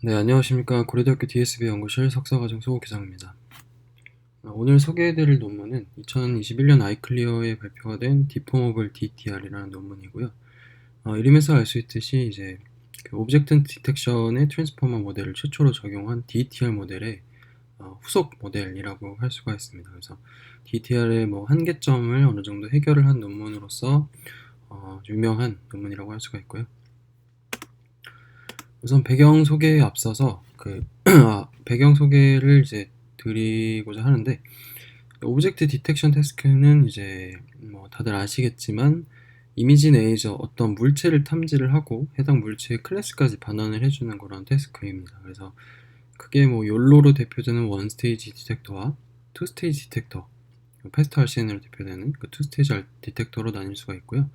네, 안녕하십니까. 고려대학교 DSB 연구실 석사과정 수호기장입니다. 오늘 소개해드릴 논문은 2021년 아이클리어에 발표가 된 디포머블 DTR이라는 논문이고요. 이름에서 알 수 있듯이 이제 그 오브젝트 디텍션의 트랜스포머 모델을 최초로 적용한 DTR 모델의 후속 모델이라고 할 수가 있습니다. 그래서 DTR의 뭐 한계점을 어느 정도 해결을 한 논문으로서 유명한 논문이라고 할 수가 있고요. 우선 배경 소개에 앞서서 배경 소개를 이제 드리고자 하는데, 오브젝트 디텍션 태스크는 이제 뭐 다들 아시겠지만 이미지 내에서 어떤 물체를 탐지를 하고 해당 물체의 클래스까지 반환을 해주는 그런 태스크입니다. 그래서 크게 뭐 욜로로 대표되는 원 스테이지 디텍터와 투 스테이지 디텍터, 패스트 RCN으로 대표되는 그 투 스테이지 디텍터로 나뉠 수가 있고요.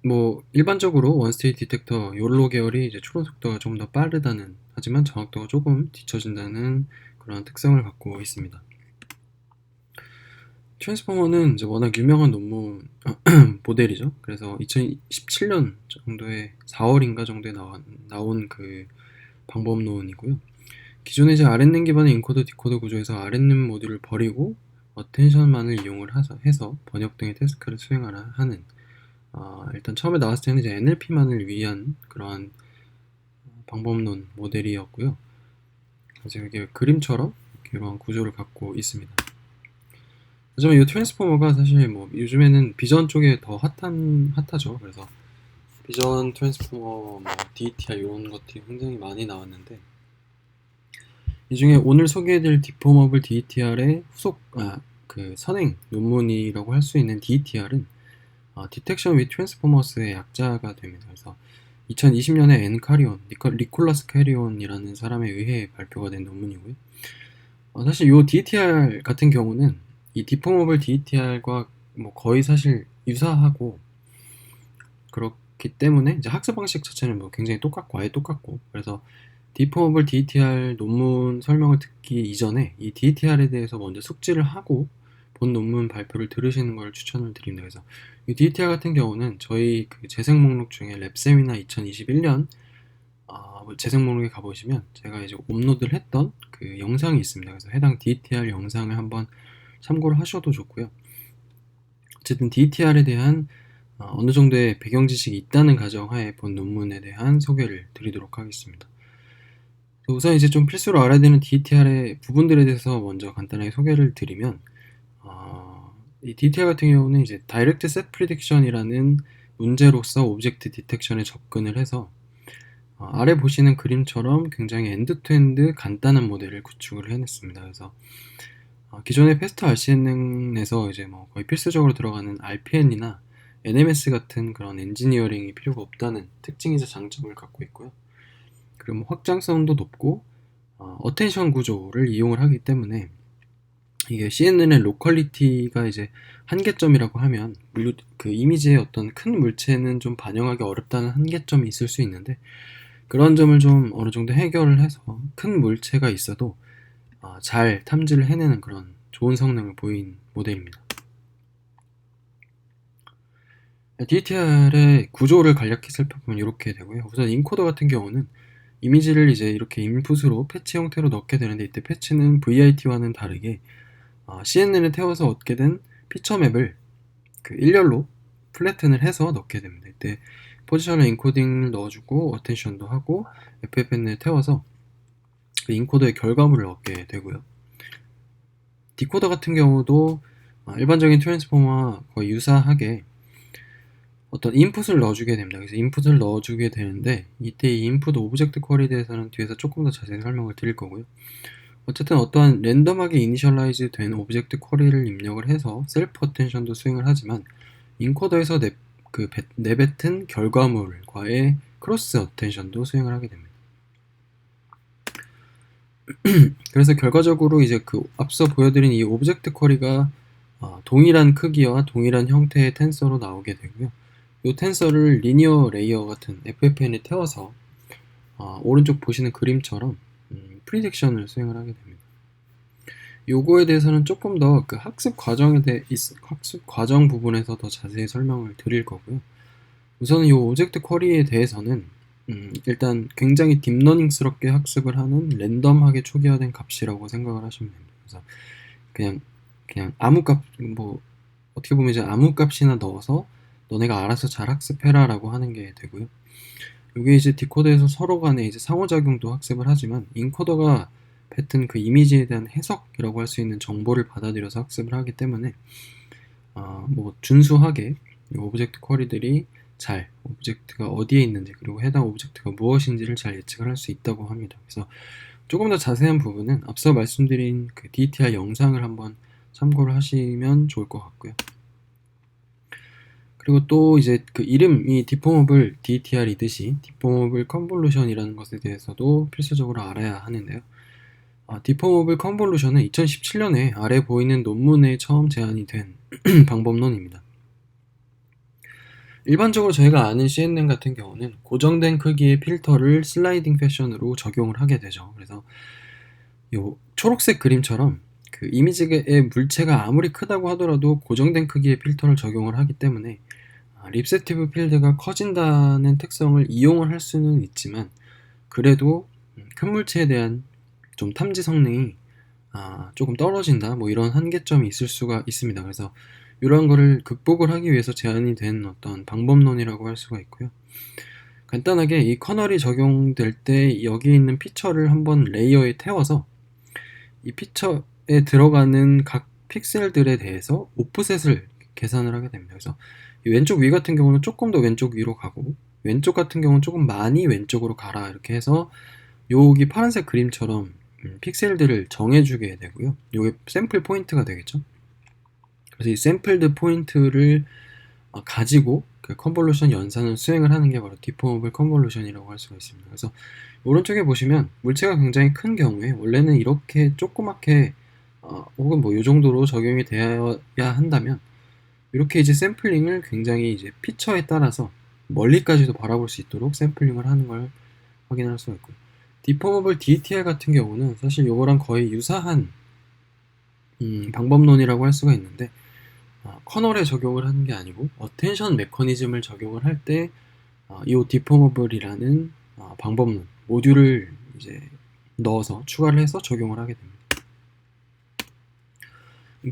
뭐 일반적으로 원스테이지 디텍터 욜로 계열이 이제 추론 속도가 조금 더 빠르다는, 하지만 정확도가 조금 뒤처진다는 그런 특성을 갖고 있습니다. 트랜스포머는 이제 워낙 유명한 논문 모델이죠. 그래서 2017년 정도에 4월인가 정도에 나온 그 방법론이고요. 기존에 이제 아랫님 기반의 인코더 디코더 구조에서 아랫님 모듈을 버리고 어텐션만을 이용을 해서 번역 등의 태스크를 수행하라 하는, 일단 처음에 나왔을 때는 이제 NLP만을 위한 그러한 방법론 모델이었고요. 그래서 이게 그림처럼 이런 구조를 갖고 있습니다. 하지만 이 트랜스포머가 사실 뭐 요즘에는 비전 쪽에 더 핫하죠. 그래서 비전 트랜스포머, 뭐 DTR 이런 것들이 굉장히 많이 나왔는데, 이 중에 오늘 소개해드릴 디포머블 DTR의 후속 그 선행 논문이라고 할 수 있는 DTR은 디텍션 위 트랜스포머스의 약자가 됩니다. 그래서 2020년에 리콜라스 캐리온이라는 사람에 의해 발표가 된 논문이고요. 사실 이 DTR 같은 경우는 이 디포머블 DTR과 뭐 거의 사실 유사하고, 그렇기 때문에 이제 학습 방식 자체는 뭐 굉장히 똑같고 아예 똑같고, 그래서 디포머블 DTR 논문 설명을 듣기 이전에 이 DTR에 대해서 먼저 숙지를 하고 본 논문 발표를 들으시는 걸 추천을 드립니다. 그래서 이 DTR 같은 경우는 저희 그 재생 목록 중에 랩세미나 2021년 재생 목록에 가보시면 제가 이제 업로드를 했던 그 영상이 있습니다. 그래서 해당 DTR 영상을 한번 참고를 하셔도 좋고요. 어쨌든 DTR에 대한 어느 정도의 배경 지식이 있다는 가정하에 본 논문에 대한 소개를 드리도록 하겠습니다. 우선 이제 좀 필수로 알아야 되는 DTR의 부분들에 대해서 먼저 간단하게 소개를 드리면, 이 DTR 같은 경우는 이제 Direct Set Prediction이라는 문제로서 오브젝트 디텍션에 접근을 해서 아래 보시는 그림처럼 굉장히 엔드-투-엔드 간단한 모델을 구축을 해냈습니다. 그래서 기존의 패스트 RCN에서 이제 뭐 거의 필수적으로 들어가는 RPN이나 NMS 같은 그런 엔지니어링이 필요가 없다는 특징이자 장점을 갖고 있고요. 그리고 뭐 확장성도 높고 어텐션 구조를 이용을 하기 때문에, 이게 CNN의 로컬리티가 이제 한계점이라고 하면 물론 그 이미지의 어떤 큰 물체는 좀 반영하기 어렵다는 한계점이 있을 수 있는데, 그런 점을 좀 어느 정도 해결을 해서 큰 물체가 있어도 잘 탐지를 해내는 그런 좋은 성능을 보인 모델입니다. DTR의 구조를 간략히 살펴보면 이렇게 되고요. 우선 인코더 같은 경우는 이미지를 이제 이렇게 인풋으로 패치 형태로 넣게 되는데, 이때 패치는 VIT와는 다르게 CNN을 태워서 얻게 된 피처맵을 그 일렬로 플래튼을 해서 넣게 됩니다. 이때 포지셔널 인코딩을 넣어주고 어텐션도 하고 FFN을 태워서 그 인코더의 결과물을 얻게 되고요. 디코더 같은 경우도 일반적인 트랜스포머와 거의 유사하게 어떤 인풋을 넣어주게 됩니다. 그래서 인풋을 넣어주게 되는데, 이때 이 인풋 오브젝트 퀄에 대해서는 뒤에서 조금 더 자세히 설명을 드릴 거고요. 어쨌든 어떠한 랜덤하게 이니셜라이즈 된 오브젝트 쿼리를 입력을 해서 셀프 어텐션도 수행을 하지만, 인코더에서 내뱉은 결과물과의 크로스 어텐션도 수행을 하게 됩니다. 그래서 결과적으로 이제 그 앞서 보여드린 이 오브젝트 쿼리가 동일한 크기와 동일한 형태의 텐서로 나오게 되고요. 이 텐서를 리니어 레이어 같은 FFN에 태워서 오른쪽 보시는 그림처럼 프리딕션을 수행을 하게 됩니다. 요거에 대해서는 조금 더 그 학습 과정 부분에서 더 자세히 설명을 드릴 거고요. 우선은 이 오브젝트 쿼리에 대해서는 일단 굉장히 딥러닝스럽게 학습을 하는 랜덤하게 초기화된 값이라고 생각을 하시면 됩니다. 그래서 그냥 아무 값, 뭐 어떻게 보면 이제 아무 값이나 넣어서 너네가 알아서 잘 학습해라 라고 하는 게 되고요. 이게 이제 디코더에서 서로 간에 이제 상호작용도 학습을 하지만 인코더가 뱉은 그 이미지에 대한 해석이라고 할 수 있는 정보를 받아들여서 학습을 하기 때문에 뭐 준수하게 이 오브젝트 쿼리들이 잘 오브젝트가 어디에 있는지 그리고 해당 오브젝트가 무엇인지를 잘 예측을 할 수 있다고 합니다. 그래서 조금 더 자세한 부분은 앞서 말씀드린 그 DTR 영상을 한번 참고를 하시면 좋을 것 같고요. 그리고 또 이제 그 이름이 디포머블 DTR이듯이 디포머블 컨볼루션이라는 것에 대해서도 필수적으로 알아야 하는데요. 디포머블 컨볼루션은 2017년에 아래 보이는 논문에 처음 제안이 된 방법론입니다. 일반적으로 저희가 아는 CNN 같은 경우는 고정된 크기의 필터를 슬라이딩 패션으로 적용을 하게 되죠. 그래서 요 초록색 그림처럼 그 이미지의 물체가 아무리 크다고 하더라도 고정된 크기의 필터를 적용을 하기 때문에 립세티브 필드가 커진다는 특성을 이용을 할 수는 있지만 그래도 큰 물체에 대한 좀 탐지 성능이 조금 떨어진다 뭐 이런 한계점이 있을 수가 있습니다. 그래서 이런 거를 극복을 하기 위해서 제안이 된 어떤 방법론이라고 할 수가 있고요. 간단하게 이 커널이 적용될 때 여기 있는 피처를 한번 레이어에 태워서 이 피처에 들어가는 각 픽셀들에 대해서 오프셋을 계산을 하게 됩니다. 그래서 이 왼쪽 위 같은 경우는 조금 더 왼쪽 위로 가고 왼쪽 같은 경우는 조금 많이 왼쪽으로 가라 이렇게 해서 여기 파란색 그림처럼 픽셀들을 정해주게 되고요. 이게 샘플 포인트가 되겠죠. 그래서 이 샘플드 포인트를 가지고 그 컨볼루션 연산을 수행을 하는 게 바로 디포머블 컨볼루션이라고 할 수가 있습니다. 그래서 오른쪽에 보시면 물체가 굉장히 큰 경우에 원래는 이렇게 조그맣게 혹은 뭐 이 정도로 적용이 되어야 한다면 이렇게 이제 샘플링을 굉장히 이제 피처에 따라서 멀리까지도 바라볼 수 있도록 샘플링을 하는 걸 확인할 수가 있고요. 디포머블 DTR 같은 경우는 사실 이거랑 거의 유사한 방법론이라고 할 수가 있는데 커널에 적용을 하는 게 아니고 어텐션 메커니즘을 적용을 할 때 이 디포머블이라는 방법론 모듈을 이제 넣어서 추가를 해서 적용을 하게 됩니다.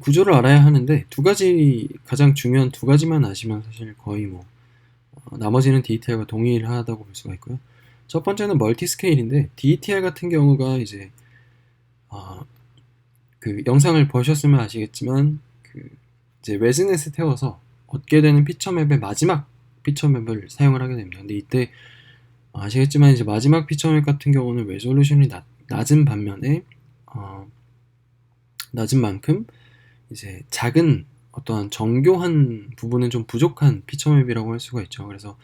구조를 알아야 하는데 두 가지 가장 중요한 두 가지만 아시면 사실 거의 뭐 나머지는 DTR과 동일하다고 볼 수가 있고요. 첫 번째는 멀티 스케일인데 DTR 같은 경우가 이제 그 영상을 보셨으면 아시겠지만 그 이제 레즈넷에 태워서 얻게 되는 피처맵의 마지막 피처맵을 사용을 하게 됩니다. 근데 이때 아시겠지만 이제 마지막 피처맵 같은 경우는 레졸루션이 낮은 반면에 낮은 만큼 이제 작은 어떠한 정교한 부분은 좀 부족한 피처맵이라고 할 수가 있죠. 그래서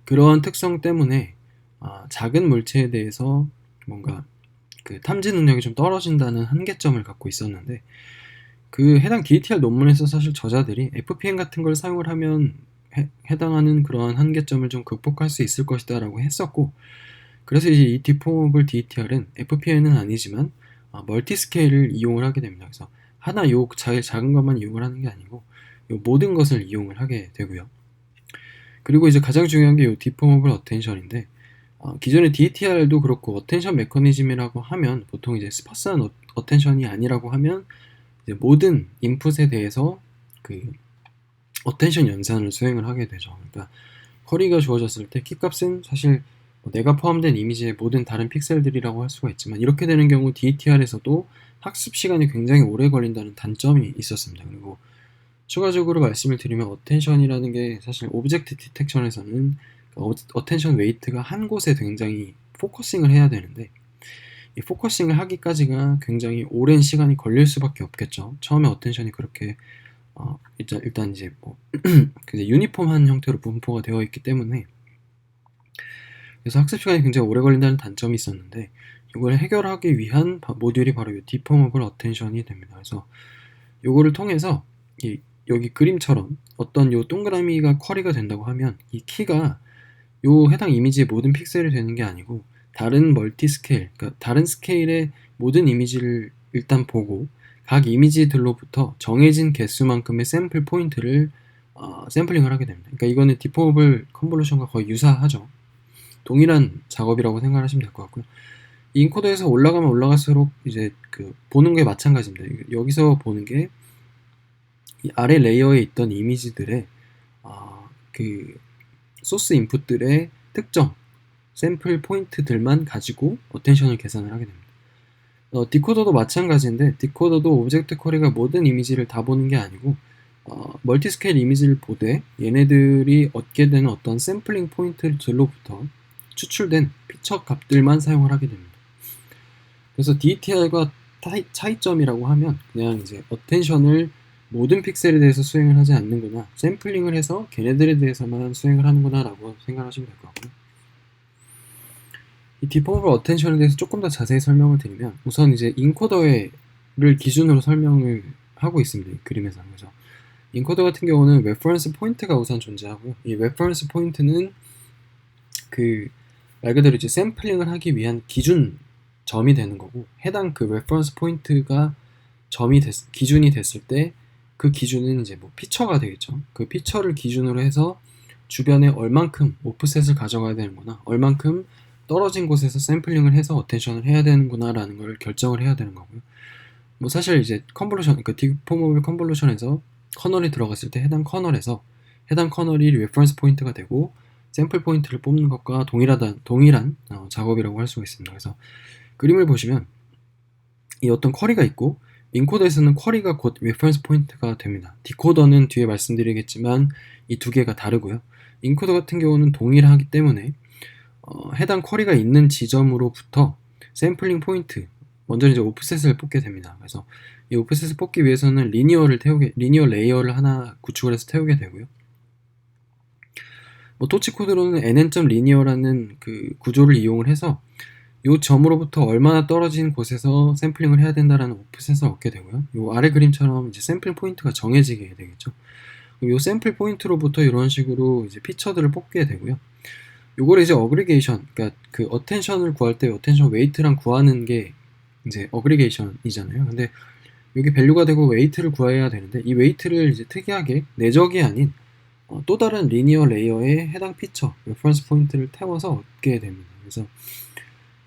그러한 특성 때문에 작은 물체에 대해서 뭔가 그 탐지 능력이 좀 떨어진다는 한계점을 갖고 있었는데 그 해당 DTR 논문에서 사실 저자들이 FPN 같은 걸 사용을 하면 해당하는 그러한 한계점을 좀 극복할 수 있을 것이다 라고 했었고 그래서 이제 이 디포머블 DTR은 FPN은 아니지만 멀티 스케일을 이용을 하게 됩니다. 그래서 하나 요 작은 것만 이용을 하는 게 아니고 요 모든 것을 이용을 하게 되고요. 그리고 이제 가장 중요한 게 요 디포머블 어텐션인데 기존의 DTR도 그렇고 어텐션 메커니즘이라고 하면 보통 이제 스파스한 어텐션이 아니라고 하면 이제 모든 인풋에 대해서 그 어텐션 연산을 수행을 하게 되죠. 그러니까 커리가 주어졌을 때 키값은 사실 내가 포함된 이미지의 모든 다른 픽셀들이라고 할 수가 있지만 이렇게 되는 경우 DTR에서도 학습 시간이 굉장히 오래 걸린다는 단점이 있었습니다. 그리고 추가적으로 말씀을 드리면 어텐션이라는 게 사실 오브젝트 디텍션에서는 어텐션 웨이트가 한 곳에 굉장히 포커싱을 해야 되는데 이 포커싱을 하기까지가 굉장히 오랜 시간이 걸릴 수밖에 없겠죠. 처음에 어텐션이 그렇게 일단 이제 뭐 유니폼한 형태로 분포가 되어 있기 때문에 그래서 학습 시간이 굉장히 오래 걸린다는 단점이 있었는데 이걸 해결하기 위한 모듈이 바로 이 디포머블 어텐션이 됩니다. 그래서 이거를 통해서 여기 그림처럼 어떤 요 동그라미가 쿼리가 된다고 하면 이 키가 요 해당 이미지의 모든 픽셀이 되는 게 아니고 다른 멀티 스케일, 그러니까 다른 스케일의 모든 이미지를 일단 보고 각 이미지들로부터 정해진 개수만큼의 샘플 포인트를 샘플링을 하게 됩니다. 그러니까 이거는 디포머블 컨볼루션과 거의 유사하죠. 동일한 작업이라고 생각하시면 될 것 같고요. 이 인코더에서 올라가면 올라갈수록 이제 그 보는 게 마찬가지입니다. 여기서 보는 게 이 아래 레이어에 있던 이미지들의 그 소스 인풋들의 특정 샘플 포인트들만 가지고 어텐션을 계산을 하게 됩니다. 디코더도 마찬가지인데 디코더도 오브젝트 쿼리가 모든 이미지를 다 보는 게 아니고 멀티스케일 이미지를 보되 얘네들이 얻게 되는 어떤 샘플링 포인트들로부터 추출된 피처 값들만 사용을 하게 됩니다. 그래서 DETR과 차이점이라고 하면 그냥 이제 어텐션을 모든 픽셀에 대해서 수행을 하지 않는구나, 샘플링을 해서 걔네들에 대해서만 수행을 하는구나 라고 생각하시면 될 것 같고요. 이 디포머블 어텐션에 대해서 조금 더 자세히 설명을 드리면 우선 이제 인코더를 기준으로 설명을 하고 있습니다. 이 그림에서. 그래서 인코더 같은 경우는 레퍼런스 포인트가 우선 존재하고요. 이 레퍼런스 포인트는 그 말 그대로 이제 샘플링을 하기 위한 기준 점이 되는 거고, 해당 그 레퍼런스 포인트가 기준이 됐을 때 그 기준은 이제 뭐 피처가 되겠죠. 그 피처를 기준으로 해서 주변에 얼만큼 오프셋을 가져가야 되는구나, 얼만큼 떨어진 곳에서 샘플링을 해서 어텐션을 해야 되는구나 라는 걸 결정을 해야 되는 거고요. 뭐 사실 이제 컨볼루션, 그러니까 디포머블 컨볼루션에서 커널이 들어갔을 때 해당 커널이 레퍼런스 포인트가 되고 샘플 포인트를 뽑는 것과 동일한 작업이라고 할 수가 있습니다. 그래서 그림을 보시면 이 어떤 쿼리가 있고, 인코더에서는 쿼리가 곧 레퍼런스 포인트가 됩니다. 디코더는 뒤에 말씀드리겠지만 이 두 개가 다르고요. 인코더 같은 경우는 동일하기 때문에 해당 쿼리가 있는 지점으로부터 샘플링 포인트, 먼저 이제 오프셋을 뽑게 됩니다. 그래서 이 오프셋을 뽑기 위해서는 리니어 레이어를 하나 구축을 해서 태우게 되고요. 뭐 토치 코드로는 nn.linear라는 그 구조를 이용을 해서 이 점으로부터 얼마나 떨어진 곳에서 샘플링을 해야 된다라는 오프셋을 얻게 되고요. 이 아래 그림처럼 이제 샘플 포인트가 정해지게 되겠죠. 이 샘플 포인트로부터 이런 식으로 이제 피처들을 뽑게 되고요. 요거를 이제 어그리게이션, 그러니까 그 어텐션을 구할 때 어텐션 웨이트랑 구하는 게 이제 어그리게이션이잖아요. 근데 여기 밸류가 되고 웨이트를 구해야 되는데 이 웨이트를 이제 특이하게 내적이 아닌 또 다른 리니어 레이어에 해당 피처, 레퍼런스 포인트를 태워서 얻게 됩니다. 그래서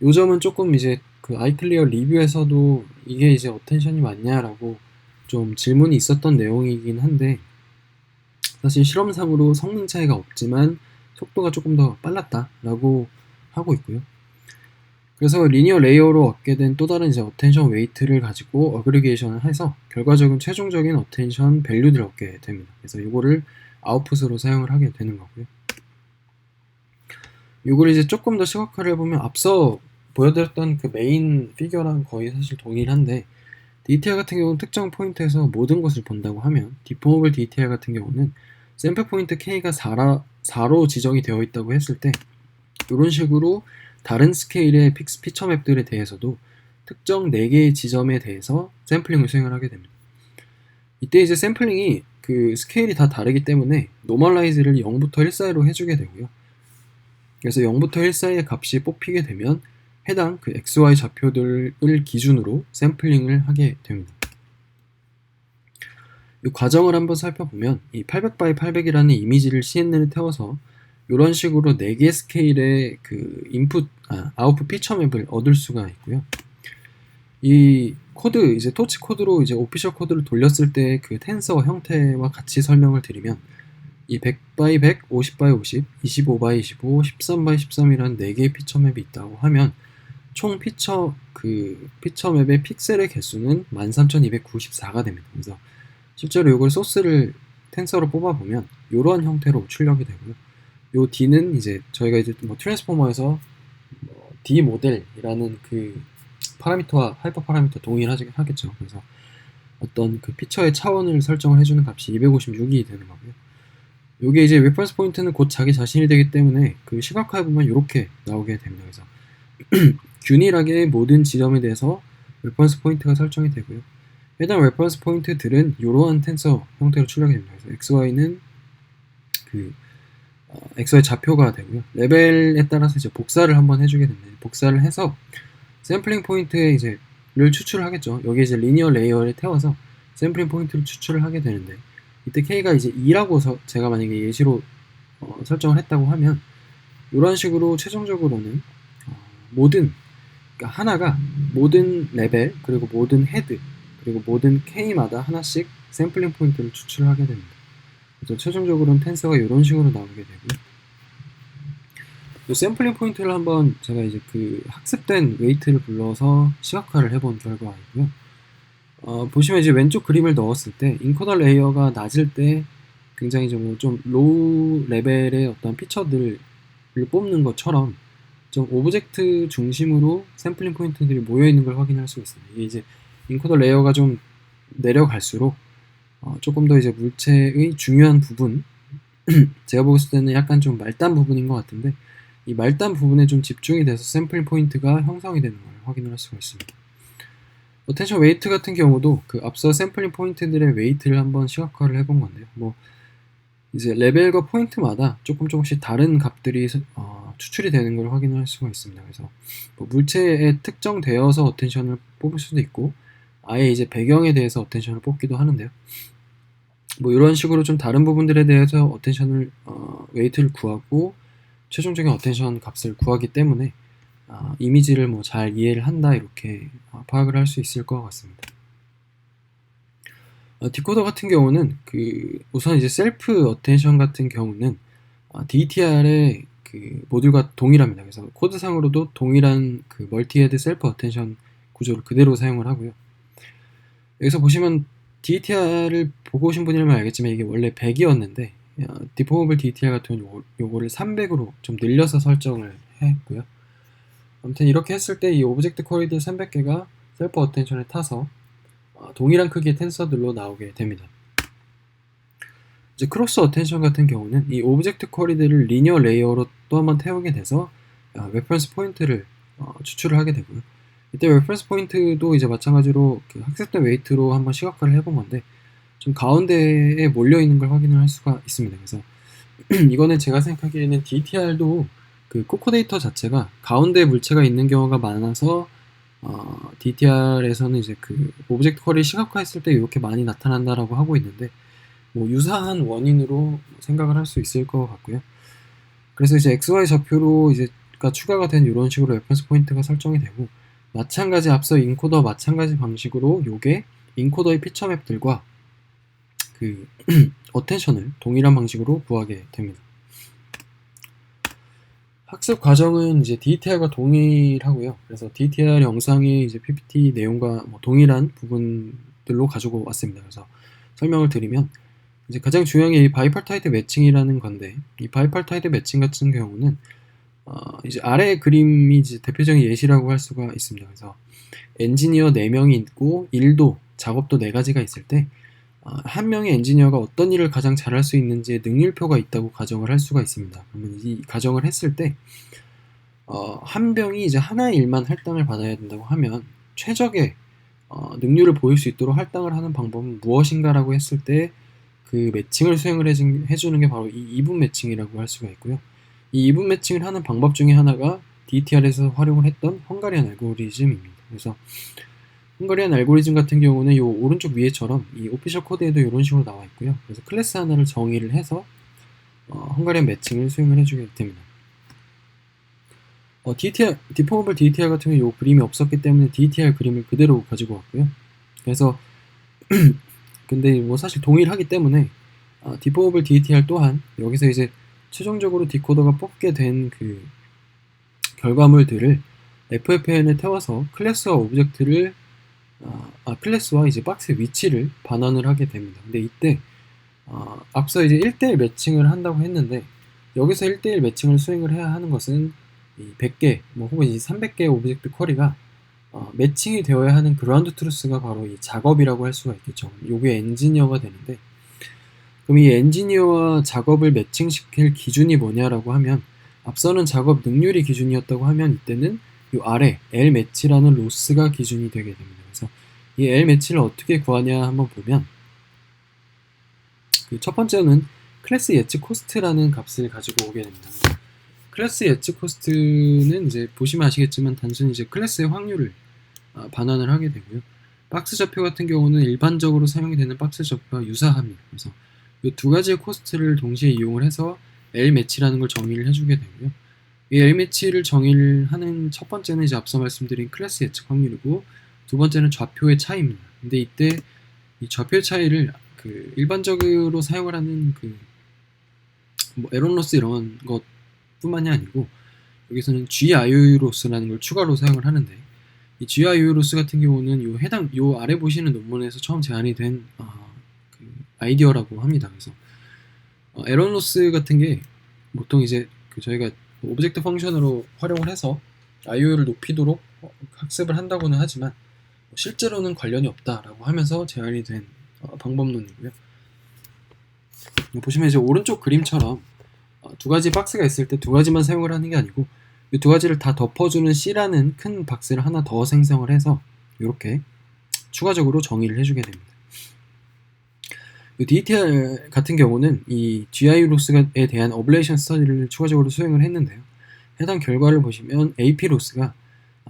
요 점은 조금 이제 그 아이클리어 리뷰에서도 이게 이제 어텐션이 맞냐라고 좀 질문이 있었던 내용이긴 한데, 사실 실험상으로 성능 차이가 없지만 속도가 조금 더 빨랐다라고 하고 있고요. 그래서 리니어 레이어로 얻게 된 또 다른 이제 어텐션 웨이트를 가지고 어그리게이션을 해서 결과적인 최종적인 어텐션 밸류들을 얻게 됩니다. 그래서 이거를 아웃풋으로 사용을 하게 되는 거고요. 이걸 이제 조금 더 시각화를 해보면 앞서 보여드렸던 그 메인 피규어랑 거의 사실 동일한데, DTR 같은 경우는 특정 포인트에서 모든 것을 본다고 하면 디포머블 DTR 같은 경우는 샘플 포인트 K가 4로 지정이 되어 있다고 했을 때 이런 식으로 다른 스케일의 피처 맵들에 대해서도 특정 4개의 지점에 대해서 샘플링을 수행을 하게 됩니다. 이때 이제 샘플링이 그 스케일이 다 다르기 때문에 노멀라이즈를 0부터 1 사이로 해주게 되고요. 그래서 0부터 1 사이의 값이 뽑히게 되면 해당 그 XY 좌표들을 기준으로 샘플링을 하게 됩니다. 이 과정을 한번 살펴보면 이 800x800이라는 이미지를 CNN에 태워서 이런 식으로 4개 스케일의 그 아웃풋 피처 맵을 얻을 수가 있고요. 이 코드, 이제 토치 코드로 이제 오피셜 코드를 돌렸을 때 그 텐서 형태와 같이 설명을 드리면 이 100x100, 50x50, 25x25, 13x13이라는 4개의 피처 맵이 있다고 하면 총 피처 맵의 픽셀의 개수는 13294가 됩니다. 그래서 실제로 이걸 소스를 텐서로 뽑아보면 이러한 형태로 출력이 되고요. 요 D는 이제 저희가 이제 뭐 트랜스포머에서 D 모델이라는 그 파라미터와 하이퍼 파라미터 동일하겠죠. 그래서 어떤 그 피처의 차원을 설정을 해주는 값이 256이 되는 거고요. 요게 이제 레퍼런스 포인트는 곧 자기 자신이 되기 때문에 그 시각화해보면 이렇게 나오게 됩니다. 그래서 균일하게 모든 지점에 대해서 레퍼런스 포인트가 설정이 되고요. 해당 레퍼런스 포인트들은 이러한 텐서 형태로 출력이 됩니다. 그래서 XY는 XY 좌표가 되고요. 레벨에 따라서 이제 복사를 한번 해주게 됩니다. 복사를 해서 샘플링 포인트에 이제 를 추출을 하겠죠. 여기 이제 리니어 레이어를 태워서 샘플링 포인트를 추출을 하게 되는데, 이때 K가 이제 2라고 제가 만약에 예시로 설정을 했다고 하면 이런 식으로 최종적으로는 모든, 그러니까 하나가 모든 레벨, 그리고 모든 헤드, 그리고 모든 K마다 하나씩 샘플링 포인트를 추출하게 됩니다. 그래서 최종적으로는 텐서가 이런 식으로 나오게 되고요. 이 샘플링 포인트를 한번 제가 이제 그 학습된 웨이트를 불러서 시각화를 해본 결과이고요. 보시면 이제 왼쪽 그림을 넣었을 때 인코더 레이어가 낮을 때 굉장히 좀 로우 레벨의 어떤 피처들을 뽑는 것처럼 좀 오브젝트 중심으로 샘플링 포인트들이 모여 있는 걸 확인할 수 있습니다. 이게 이제 인코더 레이어가 좀 내려갈수록 조금 더 이제 물체의 중요한 부분, 제가 보았을 때는 약간 좀 말단 부분인 것 같은데, 이 말단 부분에 좀 집중이 돼서 샘플링 포인트가 형성이 되는 걸 확인을 할 수가 있습니다. 어텐션 웨이트 같은 경우도 그 앞서 샘플링 포인트들의 웨이트를 한번 시각화를 해본 건데요. 뭐 이제 레벨과 포인트마다 조금씩 다른 값들이 추출이 되는 걸 확인할 수가 있습니다. 그래서 뭐 물체에 특정되어서 어텐션을 뽑을 수도 있고, 아예 이제 배경에 대해서 어텐션을 뽑기도 하는데요. 뭐 이런 식으로 좀 다른 부분들에 대해서 어텐션을 웨이트를 구하고 최종적인 어텐션 값을 구하기 때문에 이미지를 뭐 잘 이해를 한다, 이렇게 파악을 할 수 있을 것 같습니다. 디코더 같은 경우는 우선 이제 셀프 어텐션 같은 경우는 DTR의 그 모듈과 동일합니다. 그래서 코드상으로도 동일한 그 멀티헤드 셀프 어텐션 구조를 그대로 사용을 하고요. 여기서 보시면 DTR을 보고 오신 분이라면 알겠지만 이게 원래 100이었는데 디포머블 DTR 같은 경우는 요거를 300으로 좀 늘려서 설정을 했고요. 아무튼 이렇게 했을 때 이 오브젝트 쿼리들 300개가 셀프 어텐션에 타서 동일한 크기의 텐서들로 나오게 됩니다. 이제 크로스 어텐션 같은 경우는 이 오브젝트 쿼리들을 리니어 레이어로 또 한번 태우게 돼서 레퍼런스 포인트를 추출을 하게 되고요. 이때 레퍼런스 포인트도 이제 마찬가지로 그 학습된 웨이트로 한번 시각화를 해본 건데 좀 가운데에 몰려 있는 걸 확인을 할 수가 있습니다. 그래서 이거는 제가 생각하기에는 DTR도 그 코코데이터 자체가 가운데 물체가 있는 경우가 많아서 DTR에서는 이제 그 오브젝트 쿼리 시각화했을 때 이렇게 많이 나타난다라고 하고 있는데 뭐 유사한 원인으로 생각을 할 수 있을 것 같고요. 그래서 이제 XY 좌표로 이제가 추가가 된 이런 식으로 레퍼런스 포인트가 설정이 되고, 마찬가지 앞서 인코더 마찬가지 방식으로 요게 인코더의 피처 맵들과 그 어텐션을 동일한 방식으로 구하게 됩니다. 학습 과정은 이제 DTR과 동일하고요. 그래서 DTR 영상의 이제 PPT 내용과 뭐 동일한 부분들로 가지고 왔습니다. 그래서 설명을 드리면 이제 가장 중요한 게 이 바이파르타이트 매칭이라는 건데, 이 바이파르타이트 매칭 같은 경우는 이제 아래 그림이 이제 대표적인 예시라고 할 수가 있습니다. 그래서 엔지니어 4명이 있고 일도 작업도 4가지가 있을 때 한 명의 엔지니어가 어떤 일을 가장 잘할 수 있는지의 능률표가 있다고 가정을 할 수가 있습니다. 그러면 이 가정을 했을 때 한 명이 이제 하나의 일만 할당을 받아야 된다고 하면 최적의 능률을 보일 수 있도록 할당을 하는 방법은 무엇인가라고 했을 때 그 매칭을 수행을 해주는 게 바로 이 이분 매칭이라고 할 수가 있고요. 이 이분 매칭을 하는 방법 중에 하나가 DTR에서 활용을 했던 헝가리안 알고리즘입니다. 그래서 헝가리안 알고리즘 같은 경우는 이 오른쪽 위에처럼 이 오피셜 코드에도 이런 식으로 나와 있고요. 그래서 클래스 하나를 정의를 해서 헝가리안 매칭을 수행을 해주게 됩니다. 디포머블 DTR 같은 경우 이 그림이 없었기 때문에 DTR 그림을 그대로 가지고 왔고요. 그래서 근데 뭐 사실 동일하기 때문에 디포머블 DTR 또한 여기서 이제 최종적으로 디코더가 뽑게 된 그 결과물들을 FFN에 태워서 클래스와 오브젝트를 클래스와 이제 박스의 위치를 반환을 하게 됩니다. 근데 이때 앞서 이제 1대1 매칭을 한다고 했는데 여기서 1대1 매칭을 수행을 해야 하는 것은 이 100개 뭐 혹은 이 300개의 오브젝트 쿼리가 매칭이 되어야 하는 그라운드 트루스가 바로 이 작업이라고 할 수가 있겠죠. 요게 엔지니어가 되는데, 그럼 이 엔지니어와 작업을 매칭시킬 기준이 뭐냐라고 하면 앞서는 작업 능률이 기준이었다고 하면 이때는 이 아래 L 매치라는 로스가 기준이 되게 됩니다. 그래서 이 L 매치를 어떻게 구하냐 한번 보면 그 첫 번째는 클래스 예측 코스트라는 값을 가지고 오게 됩니다. 클래스 예측 코스트는 이제 보시면 아시겠지만 단순히 이제 클래스의 확률을 반환을 하게 되고요. 박스 좌표 같은 경우는 일반적으로 사용이 되는 박스 좌표와 유사합니다. 그래서 이 두 가지의 코스트를 동시에 이용을 해서 L 매치라는 걸 정의를 해주게 되고요. 이 L매치를 정의를 하는 첫 번째는 이제 앞서 말씀드린 클래스 예측 확률이고, 두 번째는 좌표의 차이입니다. 근데 이때 이 좌표의 차이를 그 일반적으로 사용을 하는 그 뭐 에런 로스 이런 것뿐만이 아니고, 여기서는 GIU 로스라는 걸 추가로 사용을 하는데, 이 GIU 로스 같은 경우는 요 아래 보시는 논문에서 처음 제안이 된 그 아이디어라고 합니다. 그래서 에런 로스 같은 게 보통 이제 그 저희가 오브젝트 펑션으로 활용을 해서 IO를 높이도록 학습을 한다고는 하지만 실제로는 관련이 없다라고 하면서 제안이 된 방법론이고요. 보시면 이제 오른쪽 그림처럼 두 가지 박스가 있을 때 두 가지만 사용을 하는 게 아니고 이 두 가지를 다 덮어주는 C라는 큰 박스를 하나 더 생성을 해서 이렇게 추가적으로 정의를 해주게 됩니다. 이 DTR 같은 경우는 이 GIU 로스에 대한 어블레이션 스터디를 추가적으로 수행을 했는데요. 해당 결과를 보시면 AP 로스가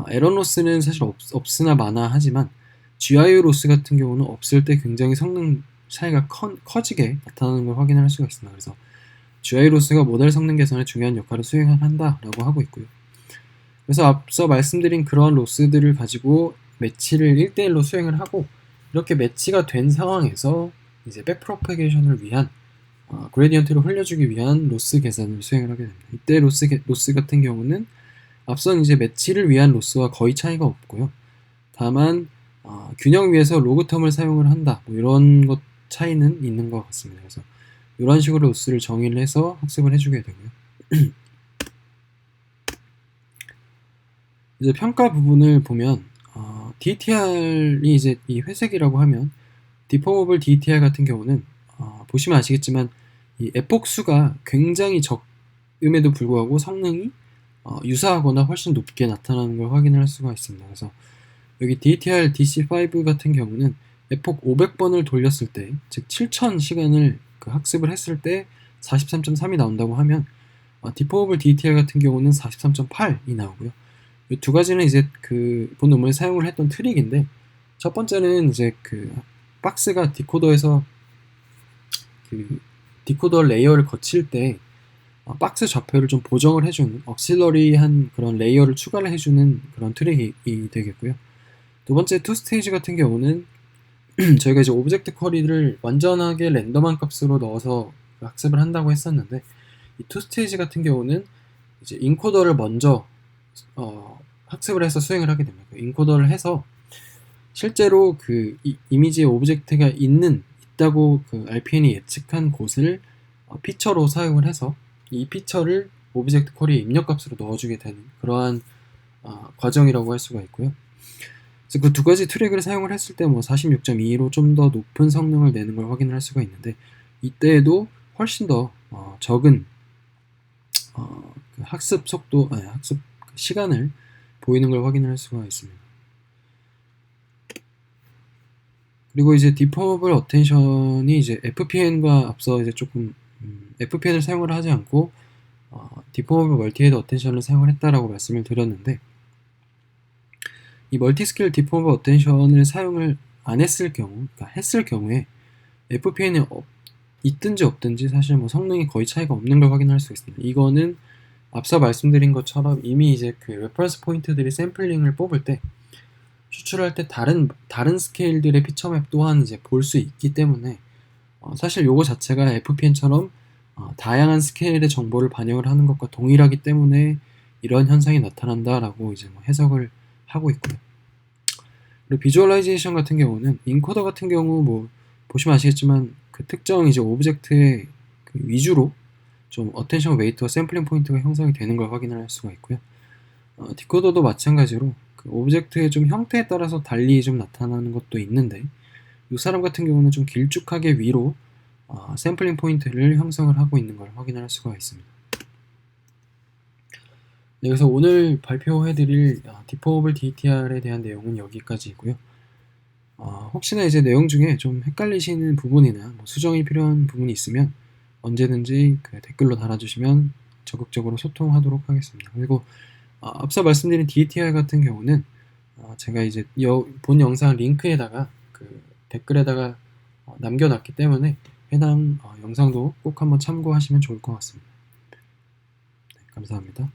에런 로스는 사실 없으나 마나 하지만 GIU 로스 같은 경우는 없을 때 굉장히 성능 차이가 커지게 나타나는 걸 확인할 수가 있습니다. 그래서 GIU 로스가 모델 성능 개선에 중요한 역할을 수행한다라고 하고 있고요. 그래서 앞서 말씀드린 그런 로스들을 가지고 매치를 1대1로 수행을 하고, 이렇게 매치가 된 상황에서 이제 백프로파게이션을 위한 그레디언트를 흘려주기 위한 로스 계산을 수행을 하게 됩니다. 이때 로스 같은 경우는 앞선 이제 매치를 위한 로스와 거의 차이가 없고요. 다만 균형 위에서 로그텀을 사용을 한다, 뭐 이런 것 차이는 있는 것 같습니다. 그래서 이런 식으로 로스를 정의를 해서 학습을 해주게 되고요. 이제 평가 부분을 보면 DTR이 이제 이 회색이라고 하면 디포머블 DTR 같은 경우는 보시면 아시겠지만 이 에폭 수가 굉장히 적음에도 불구하고 성능이 유사하거나 훨씬 높게 나타나는 걸 확인할 수가 있습니다. 그래서 여기 DTR DC5 같은 경우는 에폭 500번을 돌렸을 때, 즉 7000시간을 그 학습을 했을 때 43.3이 나온다고 하면 디포머블 DTR 같은 경우는 43.8이 나오고요. 이 두 가지는 이제 그 본 논문에 사용을 했던 트릭인데, 첫 번째는 이제 그 박스가 디코더에서 그 디코더 레이어를 거칠 때 박스 좌표를 좀 보정을 해주는 억실러리한 그런 레이어를 추가를 해주는 그런 트릭이 되겠고요. 두 번째 투 스테이지 같은 경우는 저희가 이제 오브젝트 쿼리를 완전하게 랜덤한 값으로 넣어서 학습을 한다고 했었는데, 이 투 스테이지 같은 경우는 이제 인코더를 먼저 학습을 해서 수행을 하게 됩니다. 인코더를 해서 실제로 그 이미지의 오브젝트가 있다고 그 RPN이 예측한 곳을 피처로 사용을 해서 이 피처를 오브젝트 쿼리에 입력값으로 넣어주게 되는 그러한 과정이라고 할 수가 있고요. 그래서 그 두 가지 트랙을 사용을 했을 때 뭐 46.22로 좀 더 높은 성능을 내는 걸 확인할 수가 있는데, 이때에도 훨씬 더 적은 그 학습 시간을 보이는 걸 확인할 수가 있습니다. 그리고 이제 디포머블 어텐션이 이제 FPN과 앞서 이제 조금 FPN을 사용을 하지 않고 디포머블 멀티헤드 어텐션을 사용을 했다라고 말씀을 드렸는데, 이 멀티스케일 디포머블 어텐션을 사용을 안 했을 경우, 그러니까 했을 경우에 FPN이 있든지 없든지 사실 뭐 성능이 거의 차이가 없는 걸 확인할 수 있습니다. 이거는 앞서 말씀드린 것처럼 이미 이제 그 레퍼런스 포인트들이 샘플링을 뽑을 때 추출할 때 다른 스케일들의 피처맵 또한 이제 볼 수 있기 때문에 사실 요거 자체가 FPN처럼 다양한 스케일의 정보를 반영을 하는 것과 동일하기 때문에 이런 현상이 나타난다라고 이제 뭐 해석을 하고 있고요. 그리고 비주얼라이제이션 같은 경우는 인코더 같은 경우 뭐 보시면 아시겠지만 그 특정 이제 오브젝트의 그 위주로 좀 어텐션 웨이트와 샘플링 포인트가 형성이 되는 걸 확인할 수가 있고요. 디코더도 마찬가지로 그 오브젝트의 좀 형태에 따라서 달리 좀 나타나는 것도 있는데, 이 사람 같은 경우는 좀 길쭉하게 위로 샘플링 포인트를 형성을 하고 있는 걸 확인할 수가 있습니다. 네, 그래서 오늘 발표해드릴 디포머블 DTR에 대한 내용은 여기까지이고요. 혹시나 이제 내용 중에 좀 헷갈리시는 부분이나 뭐 수정이 필요한 부분이 있으면 언제든지 그 댓글로 달아주시면 적극적으로 소통하도록 하겠습니다. 그리고 앞서 말씀드린 DTR 같은 경우는 제가 이제 본 영상 링크에다가 그 댓글에다가 남겨놨기 때문에 해당 영상도 꼭 한번 참고하시면 좋을 것 같습니다. 네, 감사합니다.